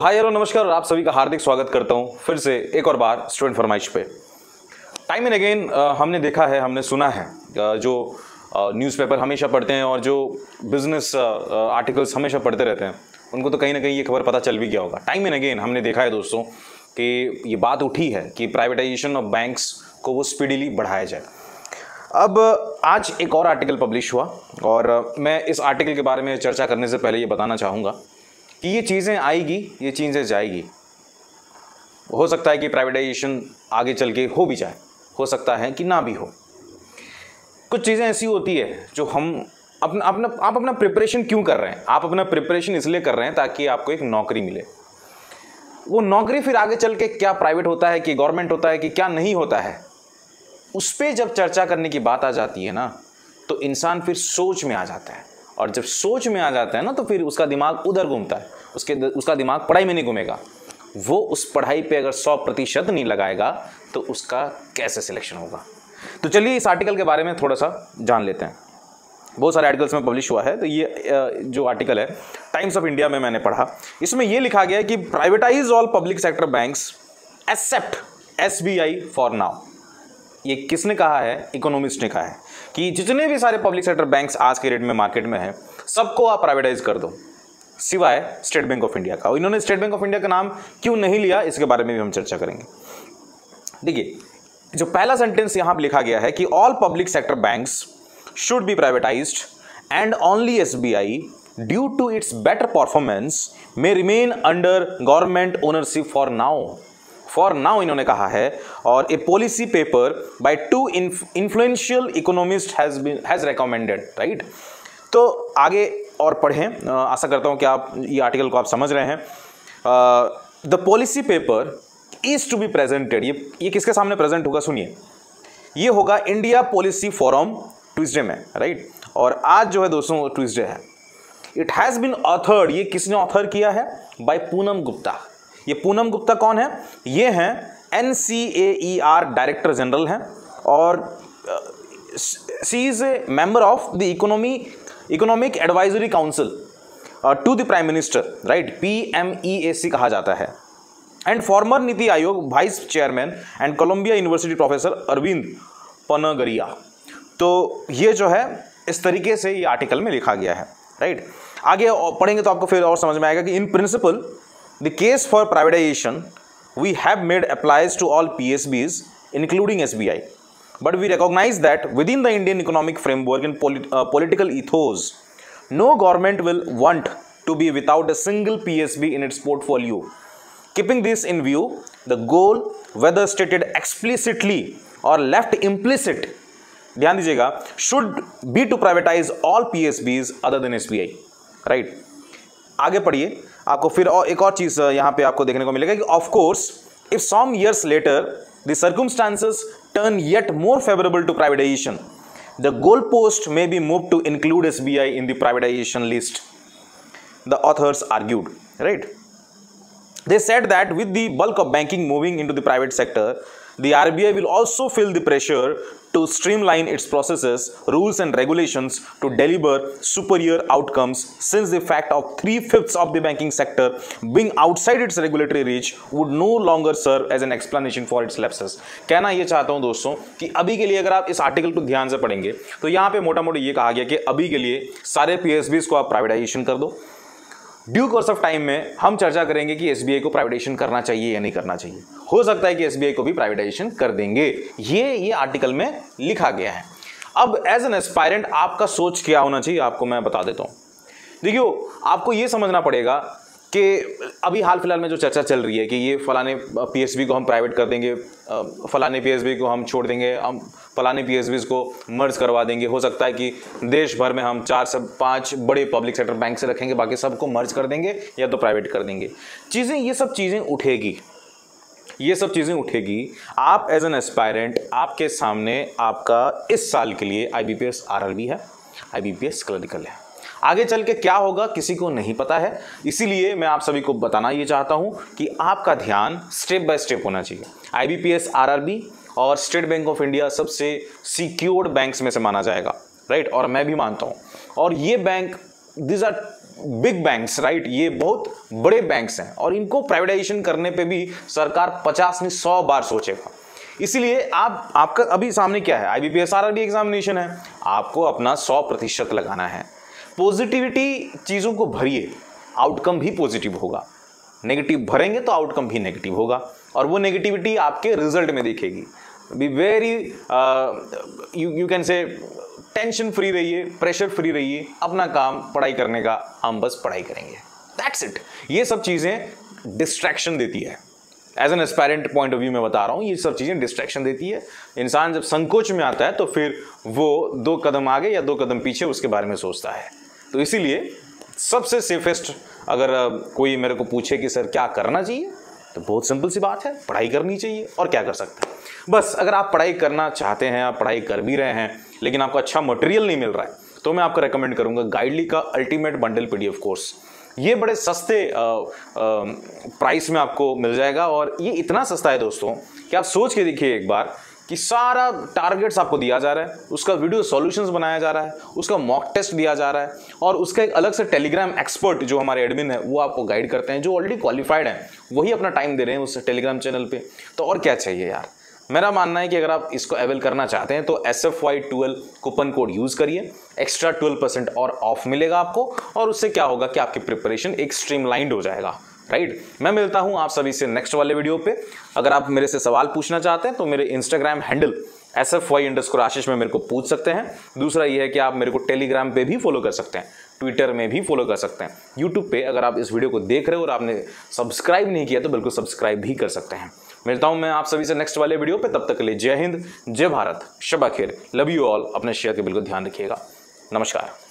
Hi hello नमस्कार और आप सभी का हार्दिक स्वागत करता हूं फिर से एक और बार स्टूडेंट फरमाइश पे। टाइम एंड अगेन हमने देखा है, हमने सुना है, जो न्यूज़पेपर हमेशा पढ़ते हैं और जो बिजनेस आर्टिकल्स हमेशा पढ़ते रहते हैं उनको तो कहीं ना कहीं ये खबर पता चल भी गया होगा। टाइम एंड अगेन हमने देखा है दोस्तों कि ये बात उठी है कि प्राइवेटाइजेशन ऑफ बैंक्स को वो स्पीडीली बढ़ाया जाए। अब आज एक और आर्टिकल पब्लिश हुआ और मैं इस आर्टिकल के बारे में चर्चा करने से पहले ये बताना चाहूँगा कि ये चीज़ें आएगी, ये चीज़ें जाएगी। हो सकता है कि प्राइवेटाइजेशन आगे चल के हो भी जाए, हो सकता है कि ना भी हो। कुछ चीज़ें ऐसी होती है जो हम आप अपना प्रिपरेशन क्यों कर रहे हैं? आप अपना प्रिपरेशन इसलिए कर रहे हैं ताकि आपको एक नौकरी मिले। वो नौकरी फिर आगे चल के क्या प्राइवेट होता है कि गवर्नमेंट होता है कि क्या नहीं होता है, उस पर जब चर्चा करने की बात आ जाती है ना, तो इंसान फिर सोच में आ जाता है। और जब सोच में आ जाता है ना, तो फिर उसका दिमाग उधर घूमता है, उसका दिमाग पढ़ाई में नहीं घूमेगा। वो उस पढ़ाई पे अगर 100% नहीं लगाएगा तो उसका कैसे सिलेक्शन होगा। तो चलिए इस आर्टिकल के बारे में थोड़ा सा जान लेते हैं। बहुत सारे आर्टिकल्स में पब्लिश हुआ है, तो ये जो आर्टिकल है टाइम्स ऑफ इंडिया में मैंने पढ़ा। इसमें ये लिखा गया है कि privatise all public sector banks except SBI for now. ये किसने कहा है? इकोनॉमिस्ट ने कहा है कि जितने भी सारे पब्लिक सेक्टर बैंक्स आज के रेट में मार्केट में है, सबको आप प्राइवेटाइज कर दो सिवाय स्टेट बैंक ऑफ इंडिया का। इन्होंने स्टेट बैंक ऑफ इंडिया का नाम क्यों नहीं लिया, इसके बारे में भी हम चर्चा करेंगे। देखिए, जो पहला सेंटेंस यहां पर लिखा गया है कि all public sector banks should be privatised and only SBI due to its better performance may remain under government ownership for now इन्होंने कहा है। और a policy paper by 2 influential economist has recommended, right. तो आगे और पढ़ें, आशा करता हूं कि आप ये आर्टिकल को आप समझ रहे हैं। The policy paper is to be presented, ये किसके सामने प्रेजेंट होगा सुनिए, ये होगा इंडिया पॉलिसी फोरम ट्यूसडे में, राइट। और आज जो है दोस्तों ट्यूसडे है। इट हैज बीन ऑथर्ड, ये किसने ऑथर किया है? बाय पूनम गुप्ता। ये पूनम गुप्ता कौन है? ये हैं NCAER डायरेक्टर जनरल हैं और she is a member of the economic advisory council to the prime minister, right. PMEAC कहा जाता है। And former NITI Aayog vice chairman and Columbia university professor Arvind Panagariya. तो ये जो है इस तरीके से ये आर्टिकल में लिखा गया है, राइट। आगे पढ़ेंगे तो आपको फिर और समझ में आएगा कि in principle the case for privatization we have made applies to all PSBs including SBI, but we recognize that within the Indian economic framework and political ethos, no government will want to be without a single PSB in its portfolio. Keeping this in view, the goal, whether stated explicitly or left implicit, ध्यान दीजिएगा, should be to privatize all PSBs other than SBI, right। आगे पढ़िए, आपको फिर और एक और चीज यहां पे आपको देखने को मिलेगा कि of course if some years later the circumstances turn yet more favourable to privatisation, the goal post may be move to include SBI in the privatisation list, the authors argued, right. They said that with the bulk of banking moving into the private sector, the RBI will also feel the pressure to streamline its processes, rules and regulations to deliver superior outcomes, since the fact of 3/5 of the banking sector being outside its regulatory reach would no longer serve as an explanation for its lapses। कहना ये चाहता हूँ दोस्तों कि अभी के लिए अगर आप इस आर्टिकल को ध्यान से पढ़ेंगे तो यहाँ पे मोटा मोटा ये कहा गया कि अभी के लिए सारे PSBs को आप प्राइवेटाइजेशन कर दो। ड्यू कोर्स ऑफ टाइम में हम चर्चा करेंगे कि SBI को प्राइवेटाइजेशन करना चाहिए या नहीं करना चाहिए। हो सकता है कि SBI को भी प्राइवेटाइजेशन कर देंगे, ये आर्टिकल में लिखा गया है। अब एज एन एस्पायरेंट आपका सोच क्या होना चाहिए, आपको मैं बता देता हूं। देखियो, आपको ये समझना पड़ेगा कि अभी हाल फिलहाल में जो चर्चा चल रही है कि ये फलाने PSB को हम प्राइवेट कर देंगे, फलाने PSB को हम छोड़ देंगे, हम फलाने PSBs को मर्ज करवा देंगे। हो सकता है कि देश भर में हम 4 से 5 बड़े पब्लिक सेक्टर बैंक से रखेंगे, बाकी सबको मर्ज कर देंगे या तो प्राइवेट कर देंगे। ये सब चीज़ें उठेगी। आप एज एन एस्पायरेंट, आपके सामने आपका इस साल के लिए IBPS RRB है, IBPS क्लरिकल है। आगे चल के क्या होगा किसी को नहीं पता है, इसीलिए मैं आप सभी को बताना ये चाहता हूं कि आपका ध्यान स्टेप बाय स्टेप होना चाहिए। IBPS RRB और स्टेट बैंक ऑफ इंडिया सबसे सिक्योर्ड बैंक्स में से माना जाएगा, राइट। और मैं भी मानता हूं। और ये bank, these are big banks, right, ये बहुत बड़े बैंक्स हैं और इनको प्राइवेटाइजेशन करने पे भी सरकार 50 नहीं 100 बार सोचेगा। इसीलिए आपका अभी सामने क्या है, IBPS RRB एग्जामिनेशन है, आपको अपना 100% लगाना है। पॉजिटिविटी चीज़ों को भरिए, आउटकम भी पॉजिटिव होगा। नेगेटिव भरेंगे तो आउटकम भी नेगेटिव होगा और वो नेगेटिविटी आपके रिजल्ट में दिखेगी। Be very you can say tension free रहिए, प्रेशर फ्री रहिए, अपना काम पढ़ाई करने का, हम बस पढ़ाई करेंगे, दैट्स इट। ये सब चीज़ें डिस्ट्रैक्शन देती है। As an aspirant point of view में बता रहा हूँ, ये सब चीज़ें डिस्ट्रैक्शन देती है। इंसान जब संकोच में आता है तो फिर वो 2 कदम आगे या 2 कदम पीछे उसके बारे में सोचता है। तो इसीलिए सबसे सेफेस्ट, अगर कोई मेरे को पूछे कि सर क्या करना चाहिए, तो बहुत सिंपल सी बात है, पढ़ाई करनी चाहिए। और क्या कर सकते हैं, बस अगर आप पढ़ाई करना चाहते हैं, आप पढ़ाई कर भी रहे हैं लेकिन आपको अच्छा मटेरियल नहीं मिल रहा है, तो मैं आपको रेकमेंड करूंगा गाइडली का अल्टीमेट बंडल PDF कोर्स। ये बड़े सस्ते प्राइस में आपको मिल जाएगा और ये इतना सस्ता है दोस्तों कि आप सोच के देखिए एक बार कि सारा टारगेट्स आपको दिया जा रहा है, उसका वीडियो सॉल्यूशंस बनाया जा रहा है, उसका मॉक टेस्ट दिया जा रहा है और उसका एक अलग से टेलीग्राम एक्सपर्ट जो हमारे एडमिन है वो आपको गाइड करते हैं, जो ऑलरेडी क्वालिफाइड हैं, वही अपना टाइम दे रहे हैं उस टेलीग्राम चैनल पे। तो और क्या चाहिए यार। मेरा मानना है कि अगर आप इसको अवेल करना चाहते हैं तो SFY12 कूपन कोड यूज़ करिए, एक्स्ट्रा 12% और ऑफ मिलेगा आपको और उससे क्या होगा कि आपकी प्रिपरेशन एक स्ट्रीमलाइंड हो जाएगा, राइट। मैं मिलता हूं आप सभी से नेक्स्ट वाले वीडियो पे। अगर आप मेरे से सवाल पूछना चाहते हैं तो मेरे इंस्टाग्राम हैंडल SFY_आशीष में मेरे को पूछ सकते हैं। दूसरा ये है कि आप मेरे को टेलीग्राम पे भी फॉलो कर सकते हैं, ट्विटर में भी फॉलो कर सकते हैं, यूट्यूब पे अगर आप इस वीडियो को देख रहे हो और आपने सब्सक्राइब नहीं किया तो बिल्कुल सब्सक्राइब भी कर सकते हैं। मिलता हूं मैं आप सभी से नेक्स्ट वाले वीडियो पे, तब तक के लिए जय हिंद, जय भारत, शब खैर, लव यू ऑल। अपने शेयर के बिल्कुल ध्यान रखिएगा। नमस्कार।